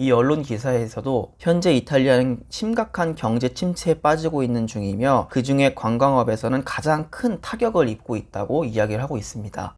이 언론 기사에서도 현재 이탈리아는 심각한 경제 침체에 빠지고 있는 중이며 그 중에 관광업에서는 가장 큰 타격을 입고 있다고 이야기를 하고 있습니다.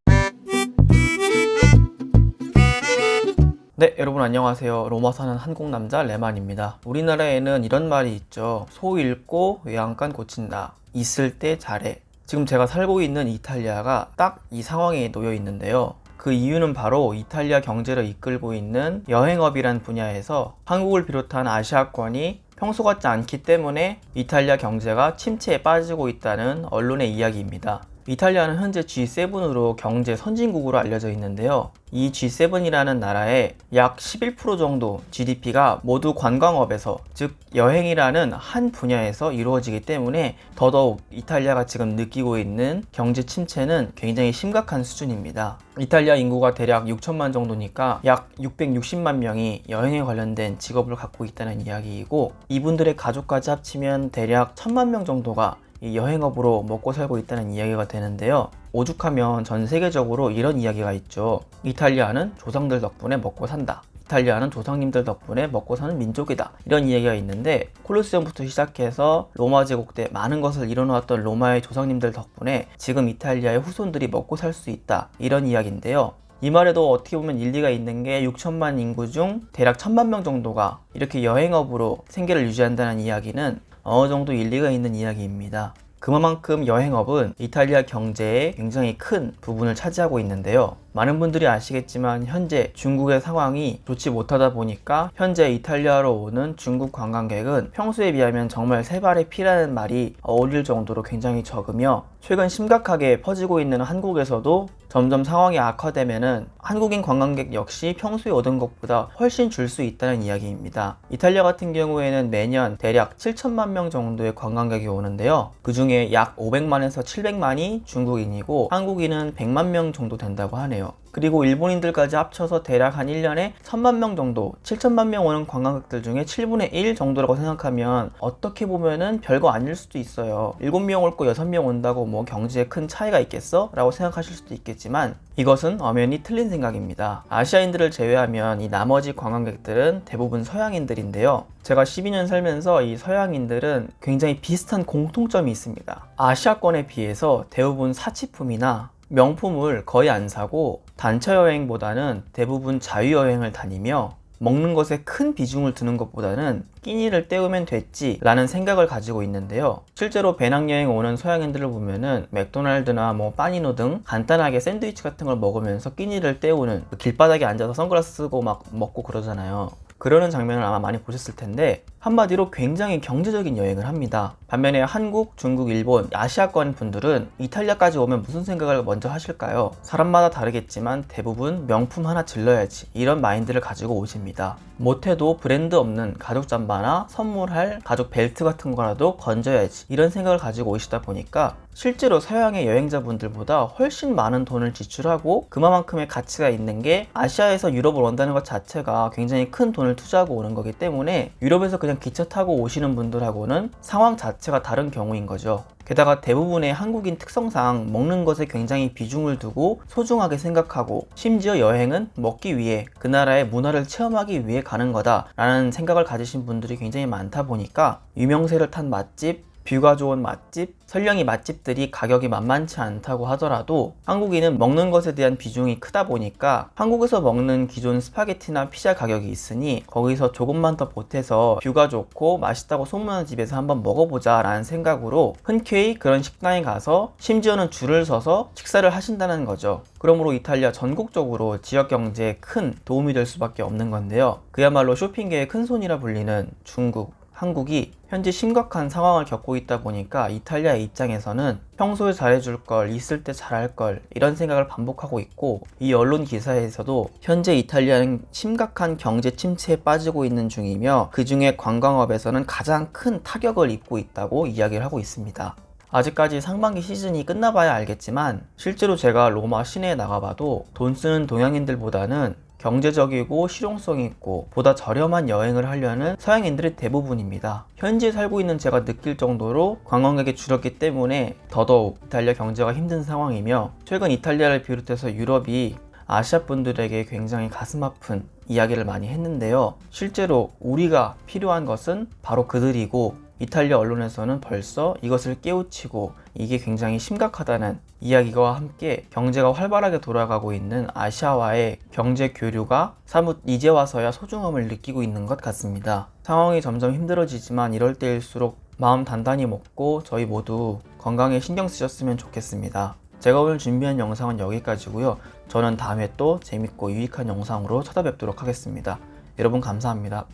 네, 여러분 안녕하세요. 로마 사는 한국 남자 레만입니다. 우리나라에는 이런 말이 있죠. 소 잃고 외양간 고친다. 있을 때 잘해. 지금 제가 살고 있는 이탈리아가 딱 이 상황에 놓여 있는데요. 그 이유는 바로 이탈리아 경제를 이끌고 있는 여행업이란 분야에서 한국을 비롯한 아시아권이 평소 같지 않기 때문에 이탈리아 경제가 침체에 빠지고 있다는 언론의 이야기입니다. 이탈리아는 현재 G7으로 경제 선진국으로 알려져 있는데요. 이 G7이라는 나라의 약 11% 정도 GDP가 모두 관광업에서, 즉 여행이라는 한 분야에서 이루어지기 때문에 더더욱 이탈리아가 지금 느끼고 있는 경제 침체는 굉장히 심각한 수준입니다. 이탈리아 인구가 대략 6천만 정도니까 약 660만 명이 여행에 관련된 직업을 갖고 있다는 이야기이고, 이분들의 가족까지 합치면 대략 1,000만 명 정도가 이 여행업으로 먹고 살고 있다는 이야기가 되는데요. 오죽하면 전 세계적으로 이런 이야기가 있죠. 이탈리아는 조상들 덕분에 먹고 산다. 이탈리아는 조상님들 덕분에 먹고 사는 민족이다. 이런 이야기가 있는데, 콜로세움부터 시작해서 로마 제국 때 많은 것을 이뤄놓았던 로마의 조상님들 덕분에 지금 이탈리아의 후손들이 먹고 살 수 있다. 이런 이야기인데요. 이 말에도 어떻게 보면 일리가 있는 게 6천만 인구 중 대략 1,000만 명 정도가 이렇게 여행업으로 생계를 유지한다는 이야기는 어느 정도 일리가 있는 이야기입니다. 그만큼 여행업은 이탈리아 경제에 굉장히 큰 부분을 차지하고 있는데요. 많은 분들이 아시겠지만 현재 중국의 상황이 좋지 못하다 보니까 현재 이탈리아로 오는 중국 관광객은 평소에 비하면 정말 세 발의 피라는 말이 어울릴 정도로 굉장히 적으며, 최근 심각하게 퍼지고 있는 한국에서도 점점 상황이 악화되면은 한국인 관광객 역시 평소에 오던 것보다 훨씬 줄 수 있다는 이야기입니다. 이탈리아 같은 경우에는 매년 대략 7천만 명 정도의 관광객이 오는데요. 그 중에 약 500만에서 700만이 중국인이고 한국인은 100만 명 정도 된다고 하네요. 그리고 일본인들까지 합쳐서 대략 한 1년에 1,000만 명 정도, 7천만 명 오는 관광객들 중에 7분의 1 정도라고 생각하면 어떻게 보면은 별거 아닐 수도 있어요. 7명 올 거 6명 온다고 뭐 경제에 큰 차이가 있겠어? 라고 생각하실 수도 있겠지만 이것은 엄연히 틀린 생각입니다. 아시아인들을 제외하면 이 나머지 관광객들은 대부분 서양인들인데요. 제가 12년 살면서 이 서양인들은 굉장히 비슷한 공통점이 있습니다. 아시아권에 비해서 대부분 사치품이나 명품을 거의 안 사고 단체 여행보다는 대부분 자유여행을 다니며 먹는 것에 큰 비중을 두는 것보다는 끼니를 때우면 됐지 라는 생각을 가지고 있는데요. 실제로 배낭여행 오는 서양인들을 보면은 맥도날드나 뭐 빠니노 등 간단하게 샌드위치 같은 걸 먹으면서 끼니를 때우는, 길바닥에 앉아서 선글라스 쓰고 막 먹고 그러잖아요. 그러는 장면을 아마 많이 보셨을 텐데, 한마디로 굉장히 경제적인 여행을 합니다. 반면에 한국, 중국, 일본, 아시아권 분들은 이탈리아까지 오면 무슨 생각을 먼저 하실까요? 사람마다 다르겠지만 대부분 명품 하나 질러야지, 이런 마인드를 가지고 오십니다. 못해도 브랜드 없는 가죽 잠바나 선물할 가죽 벨트 같은 거라도 건져야지, 이런 생각을 가지고 오시다 보니까 실제로 서양의 여행자분들보다 훨씬 많은 돈을 지출하고 그만큼의 가치가 있는 게, 아시아에서 유럽을 온다는 것 자체가 굉장히 큰 돈을 투자하고 오는 거기 때문에 유럽에서 그냥 기차 타고 오시는 분들하고는 상황 자체가 다른 경우인 거죠. 게다가 대부분의 한국인 특성상 먹는 것에 굉장히 비중을 두고 소중하게 생각하고, 심지어 여행은 먹기 위해, 그 나라의 문화를 체험하기 위해 가는 거다 라는 생각을 가지신 분들이 굉장히 많다 보니까 유명세를 탄 맛집, 뷰가 좋은 맛집, 설령 이 맛집들이 가격이 만만치 않다고 하더라도 한국인은 먹는 것에 대한 비중이 크다 보니까 한국에서 먹는 기존 스파게티나 피자 가격이 있으니 거기서 조금만 더 보태서 뷰가 좋고 맛있다고 소문난 집에서 한번 먹어보자 라는 생각으로 흔쾌히 그런 식당에 가서 심지어는 줄을 서서 식사를 하신다는 거죠. 그러므로 이탈리아 전국적으로 지역 경제에 큰 도움이 될 수밖에 없는 건데요. 그야말로 쇼핑계의 큰손이라 불리는 중국, 한국이 현재 심각한 상황을 겪고 있다 보니까 이탈리아 입장에서는 평소에 잘해줄 걸, 있을 때 잘할 걸, 이런 생각을 반복하고 있고, 이 언론 기사에서도 현재 이탈리아는 심각한 경제 침체에 빠지고 있는 중이며 그 중에 관광업에서는 가장 큰 타격을 입고 있다고 이야기를 하고 있습니다. 아직까지 상반기 시즌이 끝나봐야 알겠지만 실제로 제가 로마 시내에 나가봐도 돈 쓰는 동양인들보다는 경제적이고 실용성 있고 보다 저렴한 여행을 하려는 서양인들이 대부분입니다. 현지에 살고 있는 제가 느낄 정도로 관광객이 줄었기 때문에 더더욱 이탈리아 경제가 힘든 상황이며, 최근 이탈리아를 비롯해서 유럽이 아시아 분들에게 굉장히 가슴 아픈 이야기를 많이 했는데요. 실제로 우리가 필요한 것은 바로 그들이고, 이탈리아 언론에서는 벌써 이것을 깨우치고 이게 굉장히 심각하다는 이야기와 함께 경제가 활발하게 돌아가고 있는 아시아와의 경제 교류가 사뭇 이제 와서야 소중함을 느끼고 있는 것 같습니다. 상황이 점점 힘들어지지만 이럴 때일수록 마음 단단히 먹고 저희 모두 건강에 신경 쓰셨으면 좋겠습니다. 제가 오늘 준비한 영상은 여기까지고요. 저는 다음에 또 재밌고 유익한 영상으로 찾아뵙도록 하겠습니다. 여러분 감사합니다.